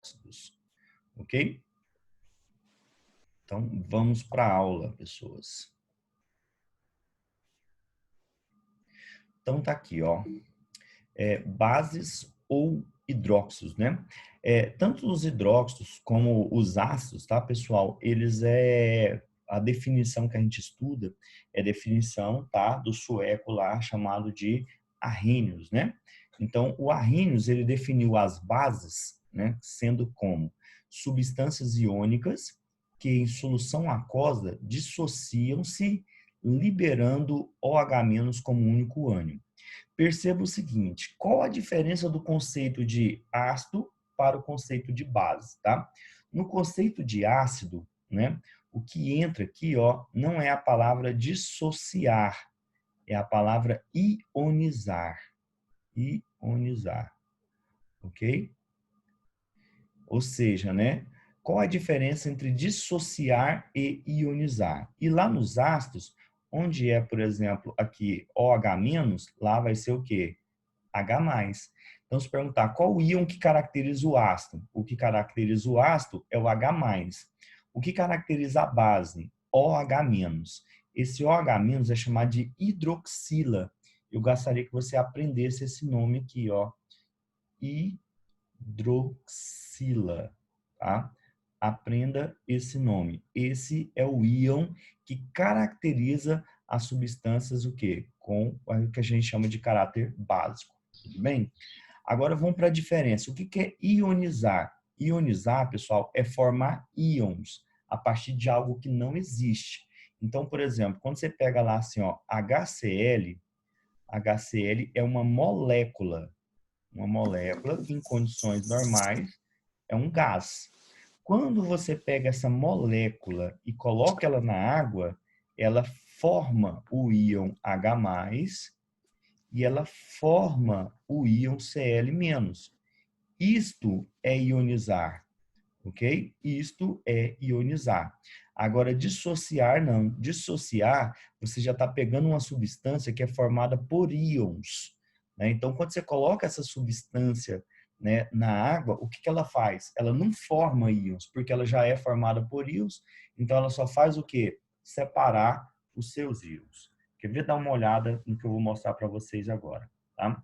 ácidos, ok? Então, vamos para a aula, pessoas. Então, tá aqui, ó. Bases ou hidróxidos, né? Tanto os hidróxidos como os ácidos, tá, pessoal? Eles a definição que a gente estuda é a definição, tá, do sueco lá chamado de Arrhenius, né? Então, o Arrhenius, ele definiu as bases, né, sendo como substâncias iônicas que em solução aquosa dissociam-se liberando OH- como único ânion. Perceba o seguinte, qual a diferença do conceito de ácido para o conceito de base, tá? No conceito de ácido, né, o que entra aqui, ó, não é a palavra dissociar, é a palavra ionizar. Ionizar, ok? Ou seja, né, qual a diferença entre dissociar e ionizar? E lá nos ácidos, onde é, por exemplo, aqui OH-, lá vai ser o quê? H+. Então, se perguntar qual o íon que caracteriza o ácido? O que caracteriza o ácido é o H+. O que caracteriza a base? OH-. Esse OH- é chamado de hidroxila. Eu gostaria que você aprendesse esse nome aqui, ó. Hidroxila, tá? Aprenda esse nome. Esse é o íon que caracteriza as substâncias o quê? Com o que a gente chama de caráter básico. Tudo bem? Agora vamos para a diferença. O que é ionizar? Ionizar, pessoal, é formar íons a partir de algo que não existe. Então, por exemplo, quando você pega lá assim, ó, HCl, HCl é uma molécula que em condições normais é um gás. Quando você pega essa molécula e coloca ela na água, ela forma o íon H+, e ela forma o íon Cl-. Isto é ionizar, ok? Isto é ionizar. Agora, dissociar, não. Dissociar, você já está pegando uma substância que é formada por íons, né? Então, quando você coloca essa substância, né, na água, o que ela faz? Ela não forma íons, porque ela já é formada por íons, então ela só faz o quê? Separar os seus íons. Quer ver? Dar uma olhada no que eu vou mostrar para vocês agora, tá?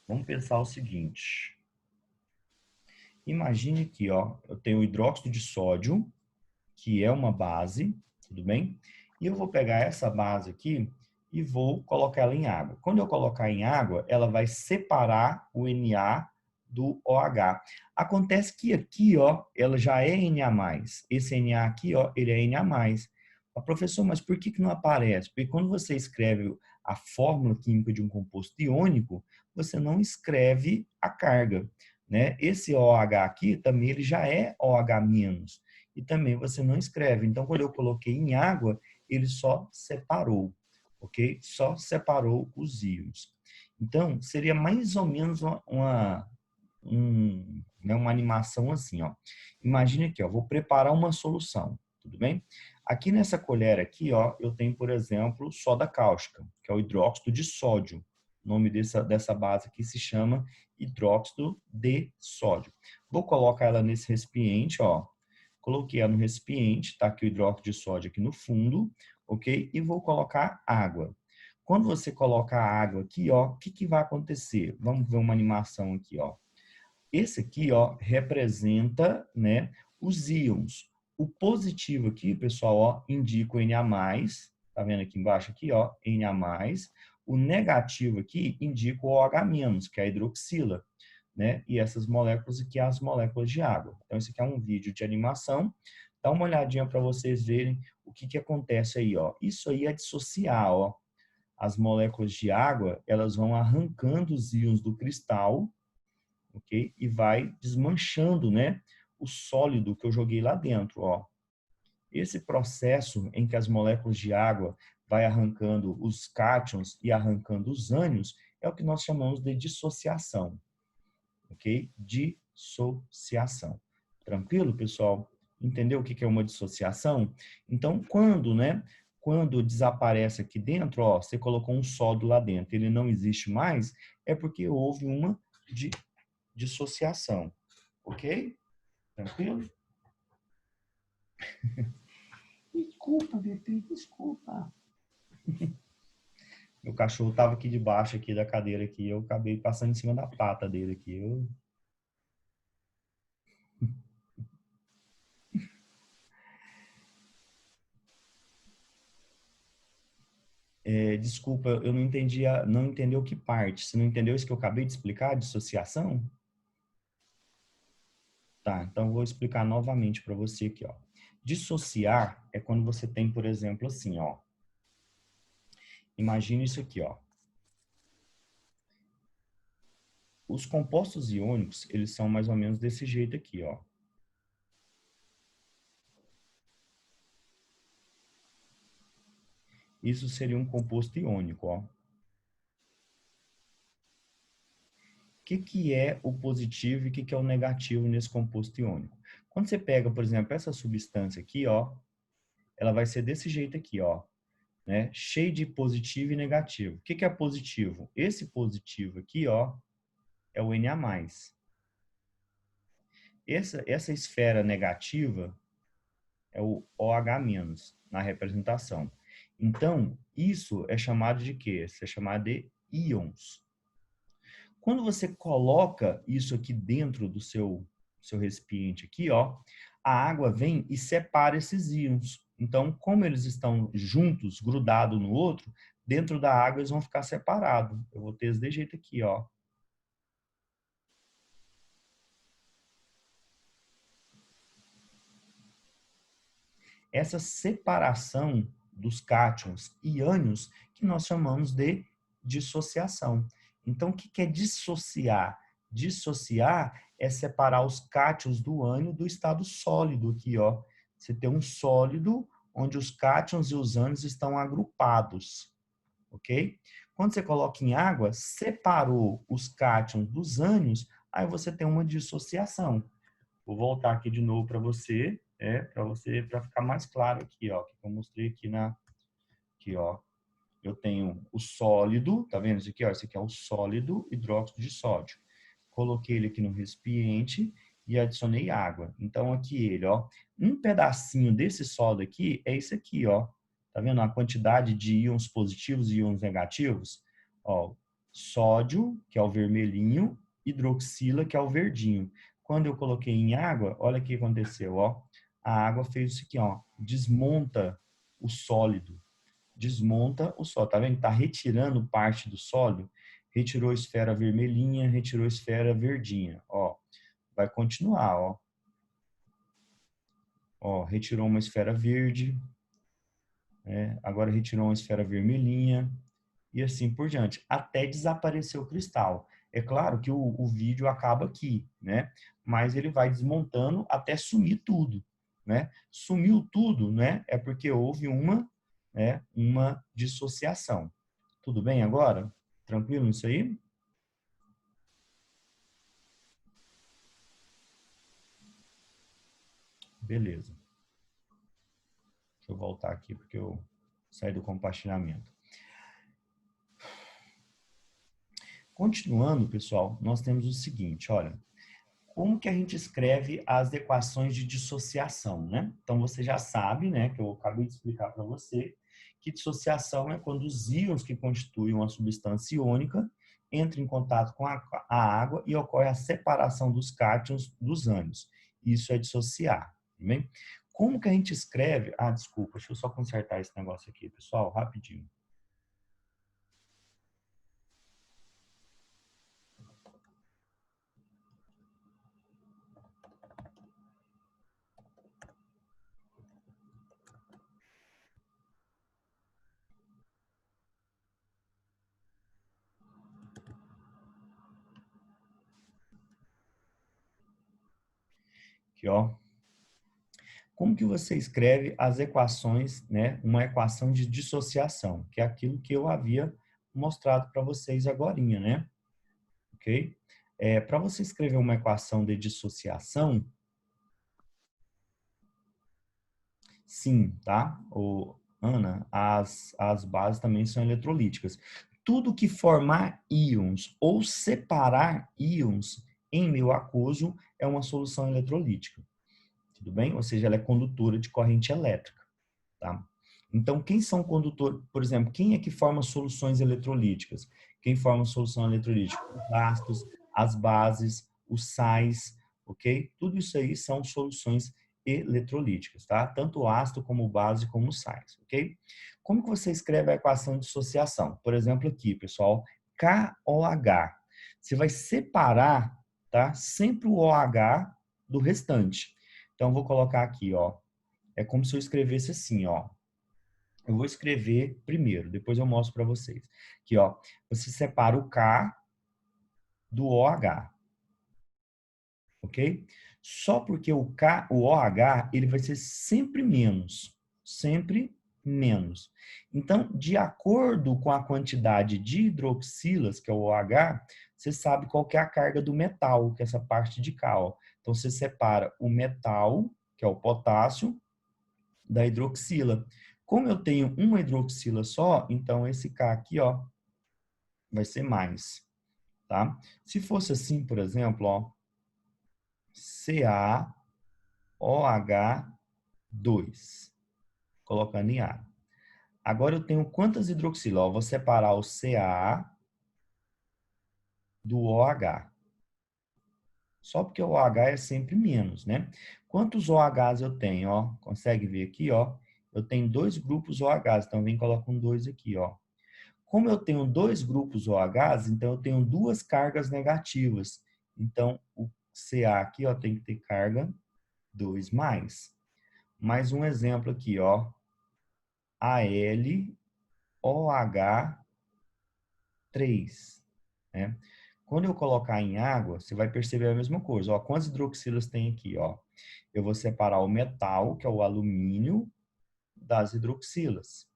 Vamos pensar o seguinte. Imagine que, ó, eu tenho o hidróxido de sódio, que é uma base, tudo bem? E eu vou pegar essa base aqui e vou colocar ela em água. Quando eu colocar em água, ela vai separar o Na do OH. Acontece que aqui, ó, ela já é Na+. Esse Na aqui, ó, ele é Na+. Mas, professor, mas por que não aparece? Porque quando você escreve a fórmula química de um composto iônico, você não escreve a carga, né? Esse OH aqui também ele já é OH-, e também você não escreve. Então, quando eu coloquei em água, ele só separou, ok? Só separou os íons. Então, seria mais ou menos uma animação assim, ó. Imagine aqui, ó, vou preparar uma solução, tudo bem? Aqui nessa colher aqui, ó, eu tenho, por exemplo, soda cáustica, que é o hidróxido de sódio. O nome dessa base aqui se chama hidróxido de sódio. Vou colocar ela nesse recipiente, ó. Coloquei ela no recipiente, tá aqui o hidróxido de sódio aqui no fundo, ok? E vou colocar água. Quando você coloca a água aqui, ó, o que vai acontecer? Vamos ver uma animação aqui, ó. Esse aqui, ó, representa, né, os íons. O positivo aqui, pessoal, ó, indica o Na+, tá vendo aqui embaixo aqui, ó, Na+. O negativo aqui indica o OH-, que é a hidroxila, né? E essas moléculas aqui, as moléculas de água. Então, esse aqui é um vídeo de animação. Dá uma olhadinha para vocês verem o que acontece aí, ó. Isso aí é dissociar, ó. As moléculas de água, elas vão arrancando os íons do cristal, ok? E vai desmanchando, né, o sólido que eu joguei lá dentro, ó. Esse processo em que as moléculas de água vai arrancando os cátions e arrancando os ânions é o que nós chamamos de dissociação, ok? Dissociação. Tranquilo, pessoal? Entendeu o que é uma dissociação? Então, quando desaparece aqui dentro, ó, você colocou um sólido lá dentro, ele não existe mais, é porque houve uma dissociação. Ok? Tranquilo? Desculpa, bebê, desculpa. Meu cachorro estava aqui debaixo aqui da cadeira aqui, eu acabei passando em cima da pata dele aqui. Desculpa, eu não entendi, não entendeu que parte. Você não entendeu isso que eu acabei de explicar, dissociação? Tá, então eu vou explicar novamente para você aqui, ó. Dissociar é quando você tem, por exemplo, assim, ó. Imagine isso aqui, ó. Os compostos iônicos, eles são mais ou menos desse jeito aqui, ó. Isso seria um composto iônico, ó. O que é o positivo e o que é o negativo nesse composto iônico? Quando você pega, por exemplo, essa substância aqui, ó, ela vai ser desse jeito aqui, ó, né? Cheio de positivo e negativo. O que é positivo? Esse positivo aqui, ó, é o Na+. Essa esfera negativa é o OH- na representação. Então, isso é chamado de quê? Isso é chamado de íons. Quando você coloca isso aqui dentro do seu recipiente aqui, ó, a água vem e separa esses íons. Então, como eles estão juntos, grudados no outro, dentro da água eles vão ficar separados. Eu vou ter desse jeito aqui, ó. Essa separação dos cátions e ânions que nós chamamos de dissociação. Então, o que é dissociar? Dissociar é separar os cátions do ânion do estado sólido aqui, ó. Você tem um sólido onde os cátions e os ânions estão agrupados, ok? Quando você coloca em água, separou os cátions dos ânions, aí você tem uma dissociação. Vou voltar aqui de novo para você, para ficar mais claro aqui, ó, que eu mostrei aqui, ó. Eu tenho o sólido, tá vendo isso aqui, ó? Esse aqui é o sólido hidróxido de sódio. Coloquei ele aqui no recipiente e adicionei água. Então aqui ele, ó, um pedacinho desse sólido aqui é esse aqui, ó. Tá vendo a quantidade de íons positivos e íons negativos? Ó, sódio, que é o vermelhinho, hidroxila, que é o verdinho. Quando eu coloquei em água, olha o que aconteceu, ó. A água fez isso aqui, ó, desmonta o sólido, desmonta o sólido, tá vendo? Tá retirando parte do sólido, retirou a esfera vermelhinha, retirou a esfera verdinha, ó. Vai continuar, ó. Ó, retirou uma esfera verde, né? Agora retirou uma esfera vermelhinha e assim por diante, até desaparecer o cristal. É claro que o vídeo acaba aqui, né? Mas ele vai desmontando até sumir tudo, né? Sumiu tudo, né? É porque houve uma dissociação. Tudo bem agora? Tranquilo nisso aí? Beleza. Deixa eu voltar aqui porque eu saí do compartilhamento. Continuando, pessoal, nós temos o seguinte, olha, como que a gente escreve as equações de dissociação, né? Então você já sabe, né, que eu acabei de explicar para você, que dissociação é quando os íons que constituem uma substância iônica entram em contato com a água e ocorre a separação dos cátions dos ânions. Isso é dissociar, tá bem? Como que a gente escreve? Ah, desculpa, deixa eu só consertar esse negócio aqui, pessoal, rapidinho. Aqui, ó. Como que você escreve as equações, né? Uma equação de dissociação, que é aquilo que eu havia mostrado para vocês agorinha, né? Ok? Para você escrever uma equação de dissociação, sim, tá? Ana, as bases também são eletrolíticas. Tudo que formar íons ou separar íons, em meio aquoso é uma solução eletrolítica. Tudo bem? Ou seja, ela é condutora de corrente elétrica, tá? Então, quem são condutores, por exemplo, quem é que forma soluções eletrolíticas? Quem forma solução eletrolítica? Os ácidos, as bases, os sais, ok? Tudo isso aí são soluções eletrolíticas, tá? Tanto o ácido como base como os sais, ok? Como que você escreve a equação de dissociação? Por exemplo, aqui, pessoal, KOH. Você vai separar, tá? Sempre o OH do restante. Então, vou colocar aqui, ó. É como se eu escrevesse assim, ó. Eu vou escrever primeiro, depois eu mostro para vocês. Aqui, ó. Você separa o K do OH, ok? Só porque o OH, ele vai ser sempre menos. Sempre menos. Então, de acordo com a quantidade de hidroxilas, que é o OH, você sabe qual que é a carga do metal, que é essa parte de K, ó. Então, você separa o metal, que é o potássio, da hidroxila. Como eu tenho uma hidroxila só, então esse K aqui, ó, vai ser mais, tá? Se fosse assim, por exemplo, ó, CaOH2, colocando em água. Agora eu tenho quantas hidroxilas? Ó, vou separar o Ca do OH. Só porque o OH é sempre menos, né? Quantos OHs eu tenho, ó? Consegue ver aqui, ó? Eu tenho dois grupos OHs, então vem e coloca um 2 aqui, ó. Como eu tenho dois grupos OHs, então eu tenho duas cargas negativas. Então, o Ca aqui, ó, tem que ter carga 2 mais. Mais um exemplo aqui, ó. AlOH3, né? Quando eu colocar em água, você vai perceber a mesma coisa. Ó, quantas hidroxilas tem aqui, ó? Eu vou separar o metal, que é o alumínio, das hidroxilas,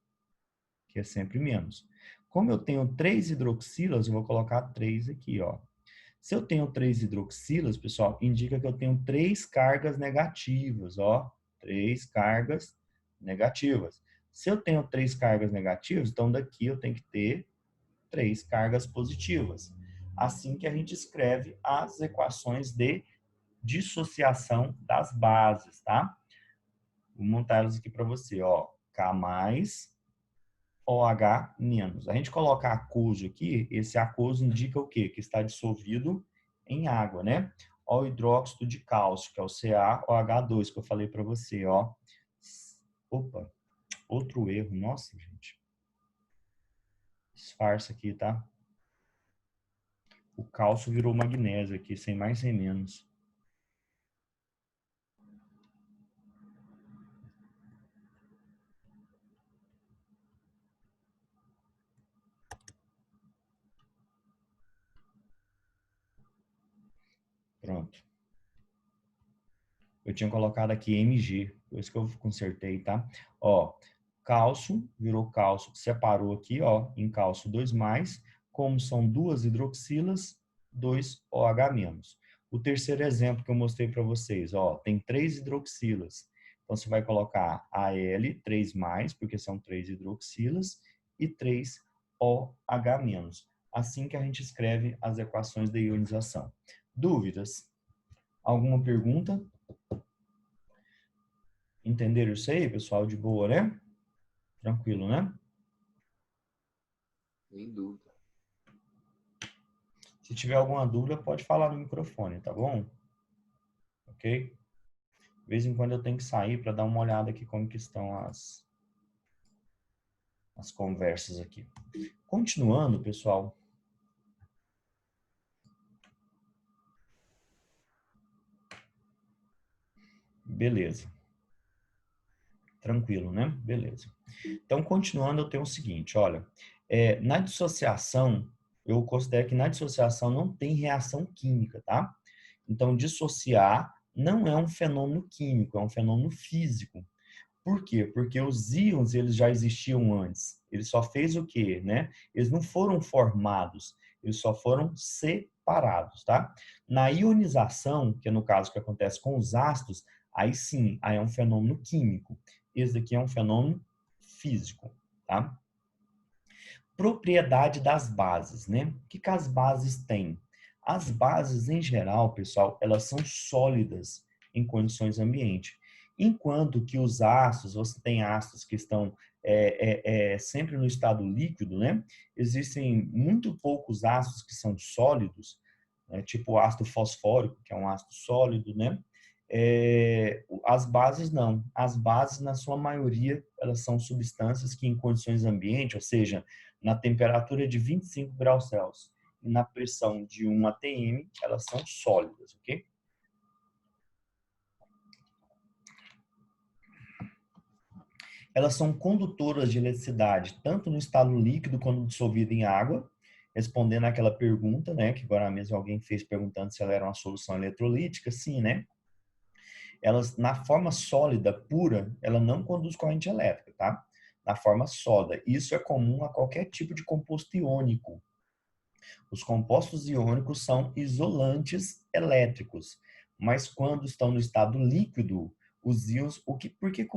que é sempre menos. Como eu tenho 3 hidroxilas, eu vou colocar 3 aqui, ó. Se eu tenho 3 hidroxilas, pessoal, indica que eu tenho 3 cargas negativas, ó. 3 cargas negativas. Se eu tenho 3 cargas negativas, então daqui eu tenho que ter 3 cargas positivas. Assim que a gente escreve as equações de dissociação das bases, tá? Vou montar elas aqui para você, ó. K mais OH menos. A gente coloca aquoso aqui, esse aquoso indica o quê? Que está dissolvido em água, né? Ó, o hidróxido de cálcio, que é o CaOH2, que eu falei para você, ó. Opa, outro erro. Nossa, gente. Disfarça aqui, tá? O cálcio virou magnésio aqui, sem mais sem menos. Pronto. Eu tinha colocado aqui Mg, por isso que eu consertei, tá? Ó, cálcio, virou cálcio, separou aqui, ó, em cálcio 2+, como são duas hidroxilas, 2OH-. O terceiro exemplo que eu mostrei para vocês, ó, tem 3 hidroxilas. Então, você vai colocar Al, 3+, porque são 3 hidroxilas, e 3OH-. Assim que a gente escreve as equações de ionização. Dúvidas? Alguma pergunta? Entenderam isso aí, pessoal? De boa, né? Tranquilo, né? Sem dúvida. Se tiver alguma dúvida, pode falar no microfone, tá bom? Ok? De vez em quando eu tenho que sair para dar uma olhada aqui como que estão as conversas aqui. Continuando, pessoal. Beleza. Tranquilo, né? Beleza. Então, continuando, eu tenho o seguinte, olha. Na dissociação, eu considero que na dissociação não tem reação química, tá? Então, dissociar não é um fenômeno químico, é um fenômeno físico. Por quê? Porque os íons, eles já existiam antes. Eles só fez o quê, né? Eles não foram formados, eles só foram separados, tá? Na ionização, que é no caso que acontece com os ácidos, aí sim, aí é um fenômeno químico. Esse daqui é um fenômeno físico, tá? Propriedade das bases, né? O que as bases têm? As bases, em geral, pessoal, elas são sólidas em condições ambiente. Enquanto que os ácidos, você tem ácidos que estão sempre no estado líquido, né? Existem muito poucos ácidos que são sólidos, né? Tipo o ácido fosfórico, que é um ácido sólido, né? As bases não. As bases, na sua maioria, elas são substâncias que em condições ambiente, ou seja, na temperatura de 25 graus Celsius e na pressão de 1 atm, elas são sólidas, ok? Elas são condutoras de eletricidade, tanto no estado líquido quanto dissolvida em água, respondendo àquela pergunta, né, que agora mesmo alguém fez perguntando se ela era uma solução eletrolítica, sim, né? Elas, na forma sólida, pura, ela não conduz corrente elétrica, tá? Na forma sólida. Isso é comum a qualquer tipo de composto iônico. Os compostos iônicos são isolantes elétricos, mas quando estão no estado líquido, os íons, por que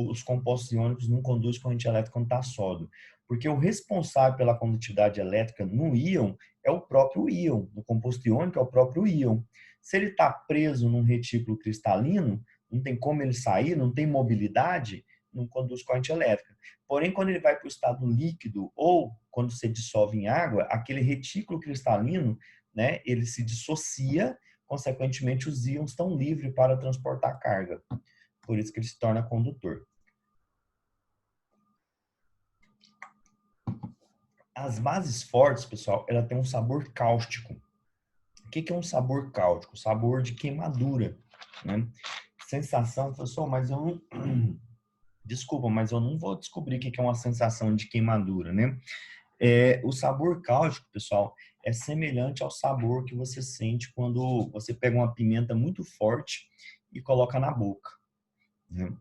os compostos iônicos não conduzem corrente elétrica quando está sólido? Porque o responsável pela condutividade elétrica no íon é o próprio íon, no composto iônico é o próprio íon. Se ele está preso num retículo cristalino, não tem como ele sair, não tem mobilidade, não conduz corrente elétrica. Porém, quando ele vai para o estado líquido ou quando se dissolve em água, aquele retículo cristalino, né, ele se dissocia, consequentemente os íons estão livres para transportar carga. Por isso que ele se torna condutor. As bases fortes, pessoal, ela tem um sabor cáustico. O que é um sabor cáustico? Sabor de queimadura, né? Sensação, pessoal, mas eu não... Desculpa, mas eu não vou descobrir o que é uma sensação de queimadura, né? O sabor cáustico, pessoal, é semelhante ao sabor que você sente quando você pega uma pimenta muito forte e coloca na boca, né?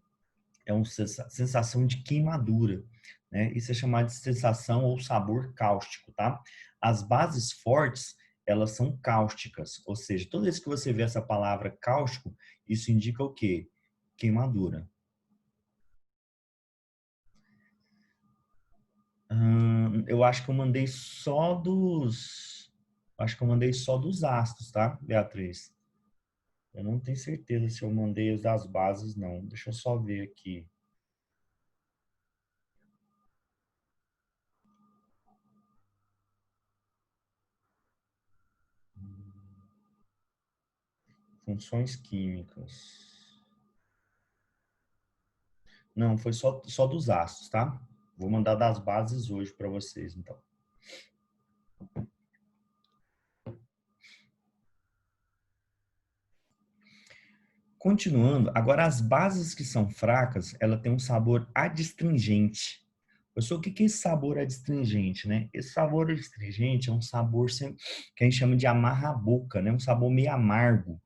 É uma sensação de queimadura, né? Isso é chamado de sensação ou sabor cáustico, tá? As bases fortes, elas são cáusticas, ou seja, toda vez que você vê essa palavra cáustico, isso indica o quê? Queimadura. Eu acho que eu mandei só dos. Acho que eu mandei só dos ácidos, tá, Beatriz? Eu não tenho certeza se eu mandei os das bases, não. Deixa eu só ver aqui. Funções químicas. Não, foi só dos ácidos, tá? Vou mandar das bases hoje para vocês, então. Continuando, agora as bases que são fracas, ela tem um sabor adstringente. Pessoal, o que é esse sabor adstringente, né? Esse sabor adstringente é um sabor que a gente chama de amarra-boca, né? Um sabor meio amargo,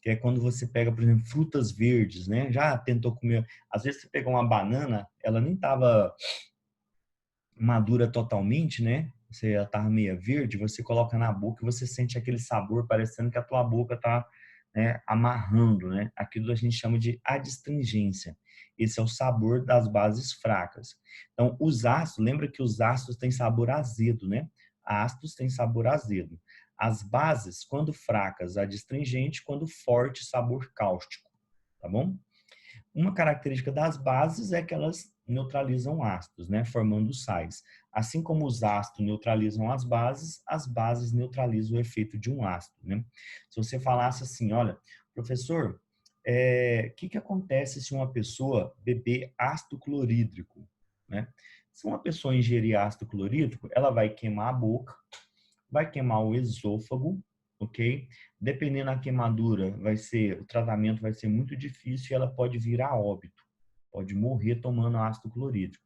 que é quando você pega, por exemplo, frutas verdes, né? Já tentou comer, às vezes você pega uma banana, ela nem estava madura totalmente, né? Você já estava meia verde, você coloca na boca e você sente aquele sabor parecendo que a tua boca está, né, amarrando, né? Aquilo a gente chama de adstringência. Esse é o sabor das bases fracas. Então, os ácidos, lembra que os ácidos têm sabor azedo, né? Ácidos têm sabor azedo. As bases, quando fracas, adstringente, quando forte, sabor cáustico, tá bom? Uma característica das bases é que elas neutralizam ácidos, né, formando sais. Assim como os ácidos neutralizam as bases neutralizam o efeito de um ácido, né? Se você falasse assim, olha, professor, o que acontece se uma pessoa beber ácido clorídrico, né? Se uma pessoa ingerir ácido clorídrico, ela vai queimar a boca, vai queimar o esôfago, ok? Dependendo da queimadura, o tratamento vai ser muito difícil e ela pode vir a óbito, pode morrer tomando ácido clorídrico.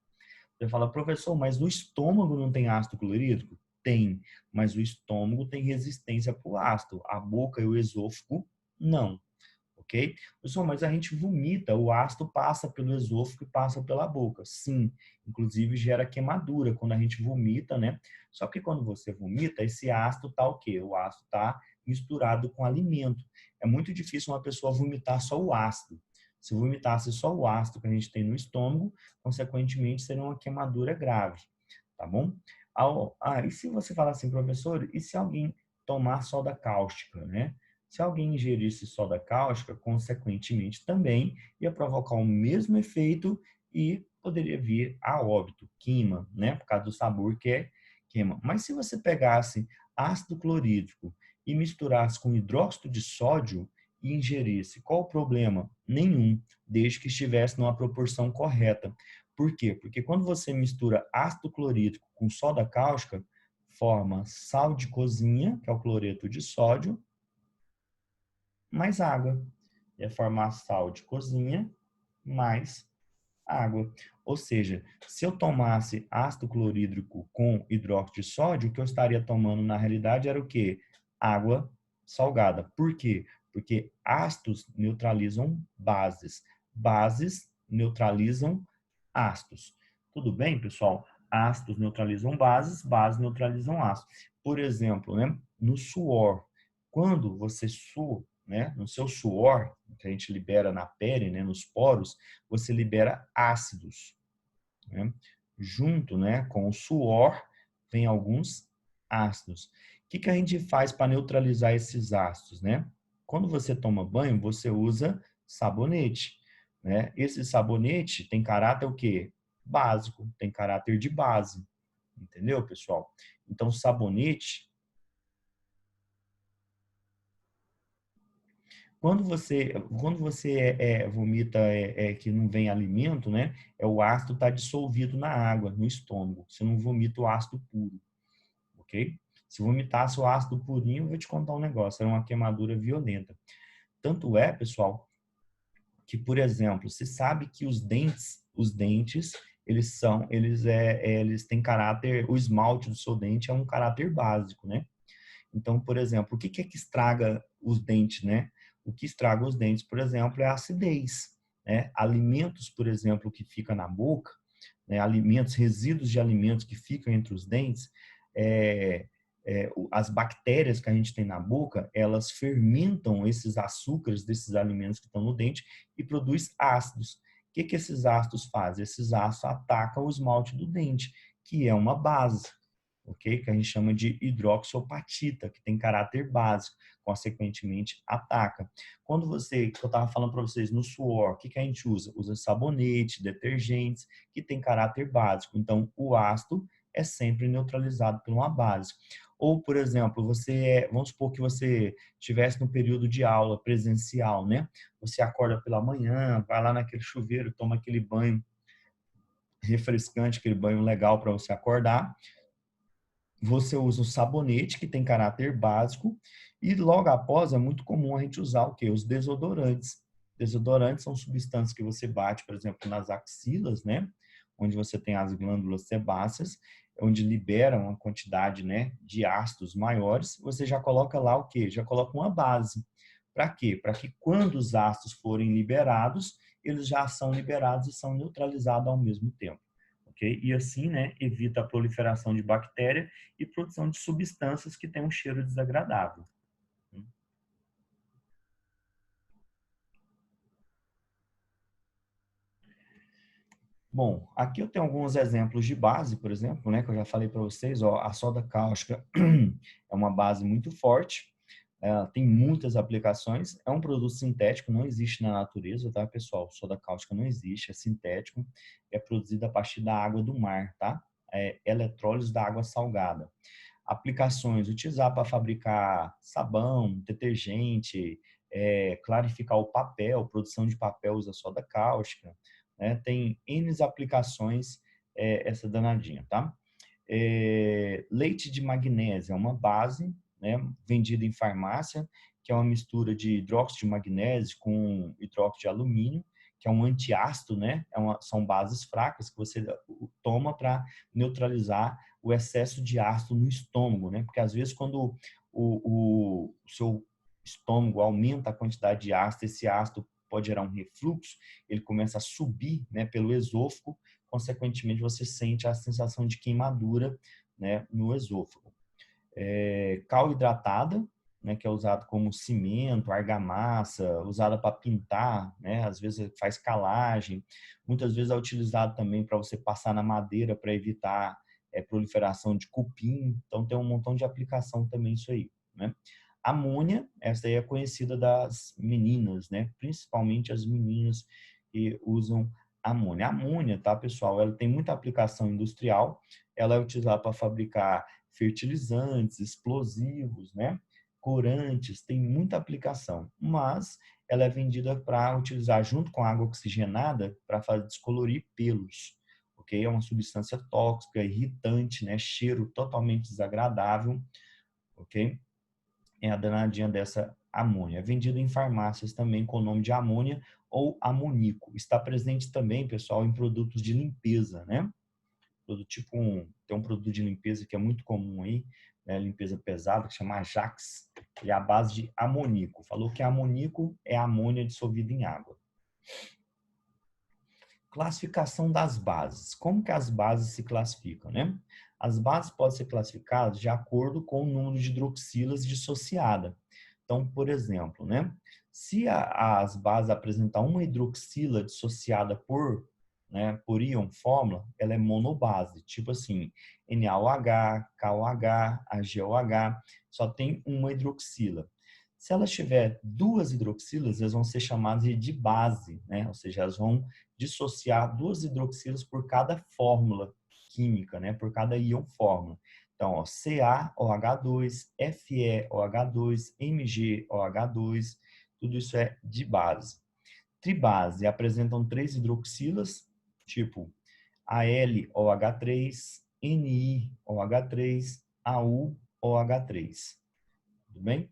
Você fala, professor, mas no estômago não tem ácido clorídrico? Tem, mas o estômago tem resistência para o ácido, a boca e o esôfago não, ok? Pessoal, mas a gente vomita, o ácido passa pelo esôfago e passa pela boca. Sim, inclusive gera queimadura quando a gente vomita, né? Só que quando você vomita, esse ácido tá o quê? O ácido tá misturado com alimento. É muito difícil uma pessoa vomitar só o ácido. Se vomitasse só o ácido que a gente tem no estômago, consequentemente seria uma queimadura grave, tá bom? E se você falar assim, professor, e se alguém tomar soda cáustica, né? Se alguém ingerisse soda cáustica, consequentemente também ia provocar o mesmo efeito e poderia vir a óbito, queima, né? Por causa do sabor que é queima. Mas se você pegasse ácido clorídrico e misturasse com hidróxido de sódio e ingerisse, qual o problema? Nenhum, desde que estivesse numa proporção correta. Por quê? Porque quando você mistura ácido clorídrico com soda cáustica, forma sal de cozinha, que é o cloreto de sódio, mais água. Ia formar sal de cozinha mais água. Ou seja, se eu tomasse ácido clorídrico com hidróxido de sódio, o que eu estaria tomando na realidade era o quê? Água salgada. Por quê? Porque ácidos neutralizam bases. Bases neutralizam ácidos. Tudo bem, pessoal? Ácidos neutralizam bases, bases neutralizam ácidos. Por exemplo, né, no suor, quando você sua, né, no seu suor, que a gente libera na pele, né, nos poros, você libera ácidos, né? Junto, né, com o suor, vem alguns ácidos. O que que a gente faz para neutralizar esses ácidos, né? Quando você toma banho, você usa sabonete, né? Esse sabonete tem caráter o quê? Básico, tem caráter de base, entendeu, pessoal? Então, quando você vomita que não vem alimento, né? O ácido está dissolvido na água, no estômago. Você não vomita o ácido puro, ok? Se vomitasse o ácido purinho, eu vou te contar um negócio, era uma queimadura violenta. Tanto é, pessoal, que, por exemplo, se sabe que os dentes, eles têm caráter, o esmalte do seu dente é um caráter básico, né? Então, por exemplo, o que é que estraga os dentes, né? O que estraga os dentes, por exemplo, é a acidez, né? Alimentos, por exemplo, que ficam na boca, né? Alimentos, resíduos de alimentos que ficam entre os dentes, as bactérias que a gente tem na boca, elas fermentam esses açúcares desses alimentos que estão no dente e produz ácidos. O que esses ácidos fazem? Esses ácidos atacam o esmalte do dente, que é uma base, ok? Que a gente chama de hidroxiapatita, que tem caráter básico, consequentemente ataca. Quando que eu estava falando para vocês, no suor, o que a gente usa? Usa sabonete, detergentes, que tem caráter básico. Então, o ácido é sempre neutralizado por uma base. Ou, por exemplo, vamos supor que você estivesse no período de aula presencial, né? Você acorda pela manhã, vai lá naquele chuveiro, toma aquele banho refrescante, aquele banho legal para você acordar. Você usa o sabonete, que tem caráter básico, e logo após é muito comum a gente usar o quê? Os desodorantes. Desodorantes são substâncias que você bate, por exemplo, nas axilas, né? Onde você tem as glândulas sebáceas, onde liberam uma quantidade, né, de ácidos maiores. Você já coloca lá o quê? Já coloca uma base. Para quê? Para que quando os ácidos forem liberados, eles já são liberados e são neutralizados ao mesmo tempo. Ok? E assim, né, evita a proliferação de bactérias e produção de substâncias que têm um cheiro desagradável. Bom, aqui eu tenho alguns exemplos de base, por exemplo, né, que eu já falei para vocês, ó, a soda cáustica é uma base muito forte, tem muitas aplicações, é um produto sintético, não existe na natureza, tá, pessoal? Soda cáustica não existe, é sintético, é produzido a partir da água do mar, tá? É eletrólise da água salgada. Aplicações, utilizar para fabricar sabão, detergente, clarificar o papel, produção de papel usa soda cáustica, né? Tem N aplicações essa danadinha, tá? Leite de magnésio é uma base, né, vendida em farmácia, que é uma mistura de hidróxido de magnésio com hidróxido de alumínio, que é um antiácido, né? São bases fracas que você toma para neutralizar o excesso de ácido no estômago, né? Porque às vezes quando o seu estômago aumenta a quantidade de ácido, esse ácido pode gerar um refluxo, ele começa a subir, né, pelo esôfago, consequentemente você sente a sensação de queimadura, né, no esôfago. Cal hidratada, né, que é usado como cimento, argamassa, usada para pintar, né, às vezes faz calagem, muitas vezes é utilizado também para você passar na madeira para evitar proliferação de cupim, então tem um montão de aplicação também isso aí. né? Amônia, essa aí é conhecida das meninas, né? Principalmente as meninas que usam amônia. A amônia, tá, pessoal? Ela tem muita aplicação industrial. Ela é utilizada para fabricar fertilizantes, explosivos, né? Corantes, tem muita aplicação. Mas ela é vendida para utilizar junto com água oxigenada para fazer descolorir pelos, ok? É uma substância tóxica, irritante, né? Cheiro totalmente desagradável, ok? É a danadinha dessa amônia. É vendida em farmácias também com o nome de amônia ou amonico. Está presente também, pessoal, em produtos de limpeza, né? Produto tipo tem um produto de limpeza que é muito comum aí, né? Limpeza pesada, que chama Ajax, e é a base de amonico. Falou que amonico é amônia dissolvida em água. Classificação das bases. Como que as bases se classificam, né? As bases podem ser classificadas de acordo com o número de hidroxilas dissociada. Então, por exemplo, né? Se as bases apresentar uma hidroxila dissociada por, né, por íon fórmula, ela é monobase, tipo assim, NaOH, KOH, AgOH, só tem uma hidroxila. Se ela tiver duas hidroxilas, elas vão ser chamadas de dibase, né? Ou seja, elas vão dissociar duas hidroxilas por cada fórmula química, né? Por cada íon fórmula. Então, ó, CaOH2, FeOH2, MgOH2, tudo isso é dibase. Tribase apresentam três hidroxilas, tipo AlOH3, NiOH3, AuOH3. Tudo bem?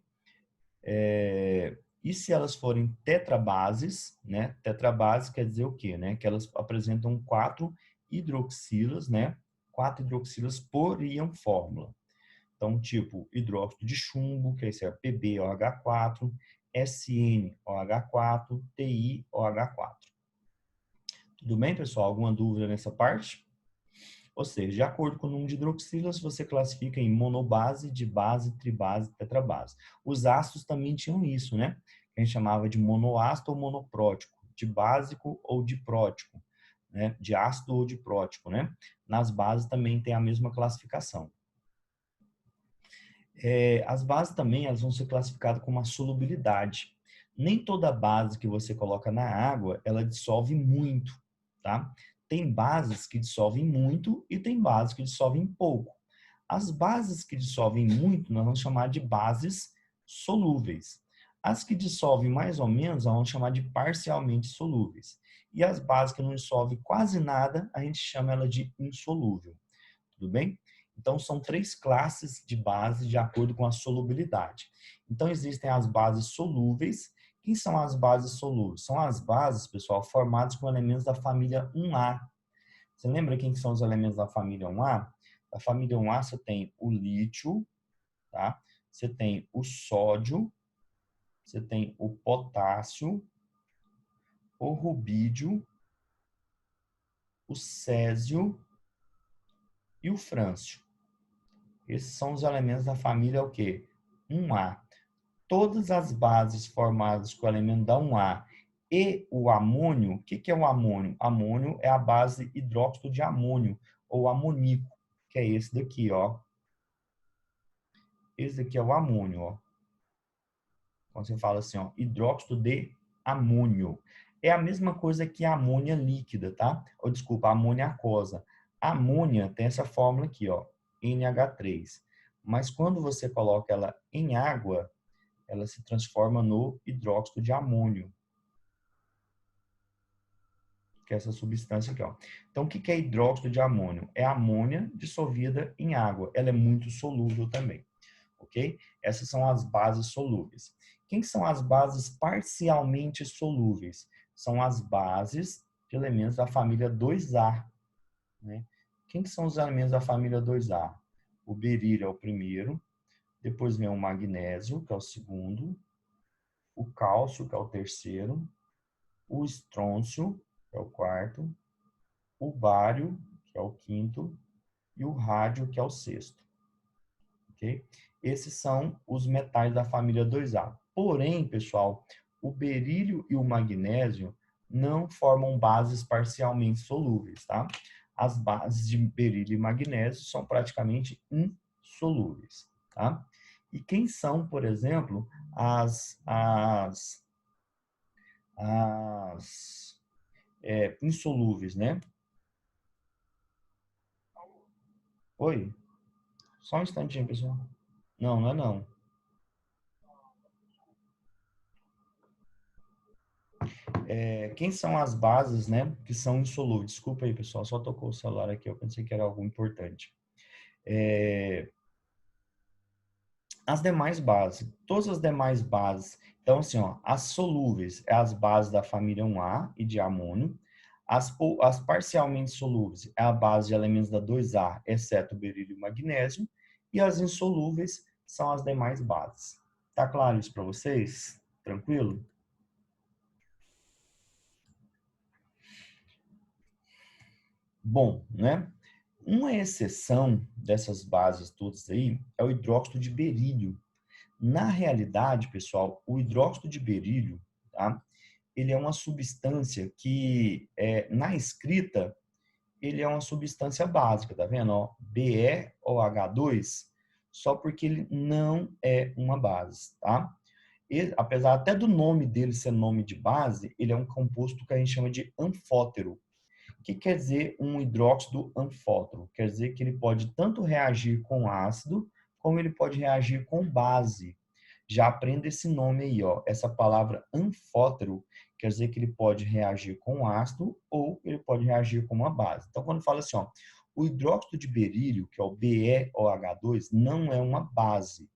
E se elas forem tetrabases, né? Tetrabase quer dizer o quê, né? Que elas apresentam quatro hidroxilas, né? Quatro hidroxilas por íon fórmula. Então, tipo hidróxido de chumbo, que esse é PbOH4, SnOH4, TiOH4. Tudo bem, pessoal? Alguma dúvida nessa parte? Ou seja, de acordo com o número de hidroxilas, você classifica em monobase, dibase, tribase, tetrabase. Os ácidos também tinham isso, né? Que a gente chamava de monoácido ou monoprótico, dibásico ou diprótico, né? De ácido ou diprótico, né? Nas bases também tem a mesma classificação. As bases também elas vão ser classificadas com uma solubilidade. Nem toda base que você coloca na água, ela dissolve muito, tá? Tem bases que dissolvem muito e tem bases que dissolvem pouco. As bases que dissolvem muito, nós vamos chamar de bases solúveis. As que dissolvem mais ou menos, nós vamos chamar de parcialmente solúveis. E as bases que não dissolvem quase nada, a gente chama ela de insolúvel. Tudo bem? Então, são três classes de base de acordo com a solubilidade. Então, existem as bases solúveis. Quem são as bases solúveis? São as bases, pessoal, formadas com elementos da família 1A. Você lembra quem são os elementos da família 1A? Da família 1A você tem o lítio, tá? Você tem o sódio, você tem o potássio, o rubídio, o césio e o frâncio. Esses são os elementos da família o quê? 1A. Todas as bases formadas com o elemento da 1A e o amônio, o que é o amônio? Amônio é a base hidróxido de amônio, ou amonico, que é esse daqui, ó. Esse daqui é o amônio, ó. Quando você fala assim, ó, hidróxido de amônio. É a mesma coisa que a amônia líquida, tá? Ou desculpa, a amônia aquosa. A amônia tem essa fórmula aqui, ó, NH3. Mas quando você coloca ela em água, ela se transforma no hidróxido de amônio, que é essa substância aqui, ó. Então, o que é hidróxido de amônio? É amônia dissolvida em água. Ela é muito solúvel também, ok? Essas são as bases solúveis. Quem são as bases parcialmente solúveis? São as bases de elementos da família 2A, né? Quem são os elementos da família 2A? O berílio é o primeiro, depois vem o magnésio, que é o segundo, o cálcio, que é o terceiro, o estrôncio, que é o quarto, o bário, que é o quinto, e o rádio, que é o sexto. Ok? Esses são os metais da família 2A. Porém, pessoal, o berílio e o magnésio não formam bases parcialmente solúveis, tá? As bases de berílio e magnésio são praticamente insolúveis, tá? E quem são, por exemplo, as insolúveis, né? Oi? Só um instantinho, pessoal. Não, não é não. Quem são as bases, né, que são insolúveis? Desculpa aí, pessoal, só tocou o celular aqui, eu pensei que era algo importante. É, as demais bases, todas as demais bases. Então, assim, ó, as solúveis é as bases da família 1A e de amônio. As parcialmente solúveis é a base de elementos da 2A, exceto o berílio e o magnésio. E as insolúveis são as demais bases. Tá claro isso para vocês? Tranquilo? Bom, né? Uma exceção dessas bases todas aí é o hidróxido de berílio. Na realidade, pessoal, o hidróxido de berílio, tá? Ele é uma substância que, na escrita, ele é uma substância básica, tá vendo? Ó, BeOH2, só porque ele não é uma base, tá? Ele, apesar até do nome dele ser nome de base, ele é um composto que a gente chama de anfótero. O que quer dizer um hidróxido anfótero? Quer dizer que ele pode tanto reagir com ácido, como ele pode reagir com base. Já aprenda esse nome aí, ó. Essa palavra anfótero quer dizer que ele pode reagir com ácido ou ele pode reagir com uma base. Então, quando fala assim, ó, o hidróxido de berílio, que é o BeOH2, não é uma base,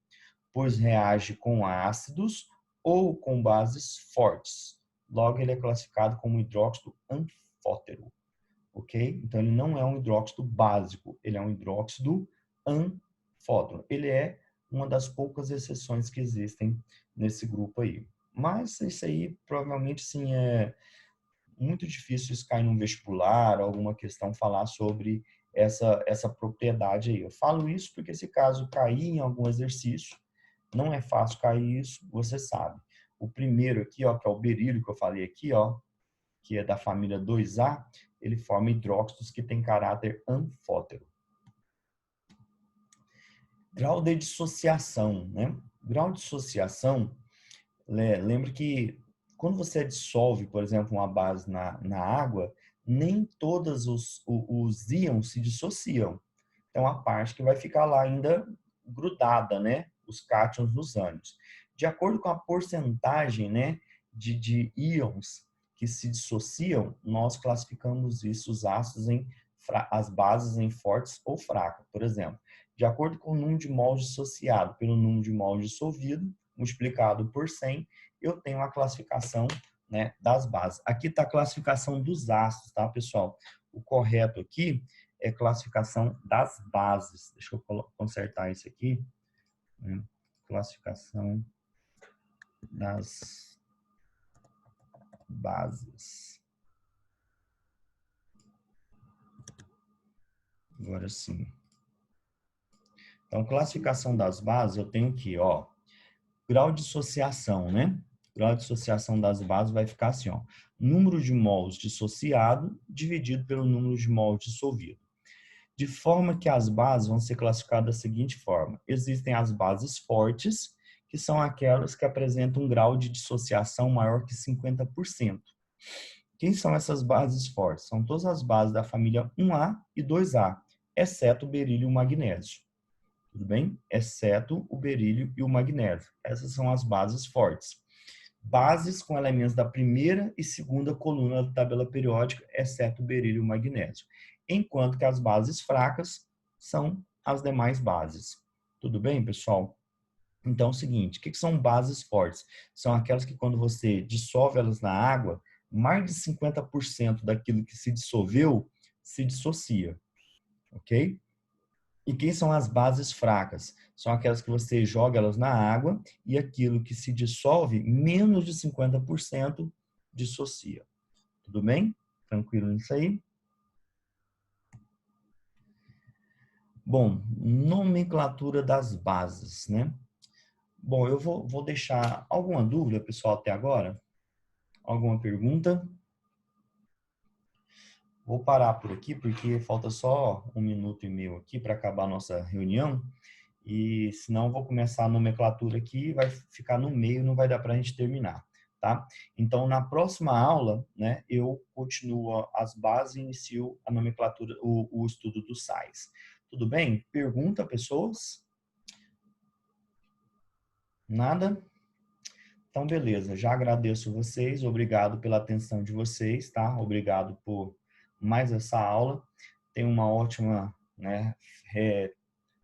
pois reage com ácidos ou com bases fortes. Logo, ele é classificado como hidróxido anfótero, ok? Então, ele não é um hidróxido básico, ele é um hidróxido anfótero. Ele é uma das poucas exceções que existem nesse grupo aí. Mas isso aí provavelmente sim é muito difícil isso cair num vestibular, alguma questão falar sobre essa propriedade aí. Eu falo isso porque se caso cair em algum exercício, não é fácil cair isso, você sabe. O primeiro aqui, ó, que é o berílio que eu falei aqui, ó, que é da família 2A, ele forma hidróxidos que têm caráter anfótero. Grau de dissociação, né? Grau de dissociação, lembra que quando você dissolve, por exemplo, uma base na água, nem todos os íons se dissociam. Então, a parte que vai ficar lá ainda grudada, né? Os cátions nos ânions. De acordo com a porcentagem, né, de íons que se dissociam, nós classificamos isso, os ácidos, as bases em fortes ou fracas. Por exemplo, de acordo com o número de mols dissociado pelo número de mols dissolvido, multiplicado por 100, eu tenho a classificação, né, das bases. Aqui está a classificação dos ácidos, tá, pessoal? O correto aqui é classificação das bases. Deixa eu consertar isso aqui. Né? Classificação das bases. Agora sim. Então, classificação das bases, eu tenho aqui, ó, grau de dissociação, né? Grau de dissociação das bases vai ficar assim, ó, número de mols dissociado dividido pelo número de mols dissolvido. De forma que as bases vão ser classificadas da seguinte forma. Existem as bases fortes, que são aquelas que apresentam um grau de dissociação maior que 50%. Quem são essas bases fortes? São todas as bases da família 1A e 2A, exceto o berílio e o magnésio. Tudo bem? Exceto o berílio e o magnésio. Essas são as bases fortes. Bases com elementos da primeira e segunda coluna da tabela periódica, exceto o berílio e o magnésio. Enquanto que as bases fracas são as demais bases. Tudo bem, pessoal? Então, é o seguinte, o que são bases fortes? São aquelas que quando você dissolve elas na água, mais de 50% daquilo que se dissolveu se dissocia, ok? E quem são as bases fracas? São aquelas que você joga elas na água e aquilo que se dissolve, menos de 50% dissocia. Tudo bem? Tranquilo nisso aí? Bom, nomenclatura das bases, né? Bom, eu vou deixar alguma dúvida, pessoal, até agora? Alguma pergunta? Vou parar por aqui, porque falta só 1 minuto e meio aqui para acabar a nossa reunião. e senão eu vou começar a nomenclatura aqui, vai ficar no meio, não vai dar para a gente terminar, tá? Então, na próxima aula, né, eu continuo as bases e inicio a nomenclatura, o estudo dos sais. Tudo bem? Pergunta, pessoas? Nada? Então, beleza. Já agradeço vocês. Obrigado pela atenção de vocês, tá? Obrigado por mais essa aula. Tenha uma ótima, né,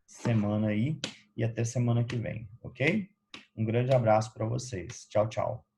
semana aí e até semana que vem, ok? Um grande abraço para vocês. Tchau, tchau.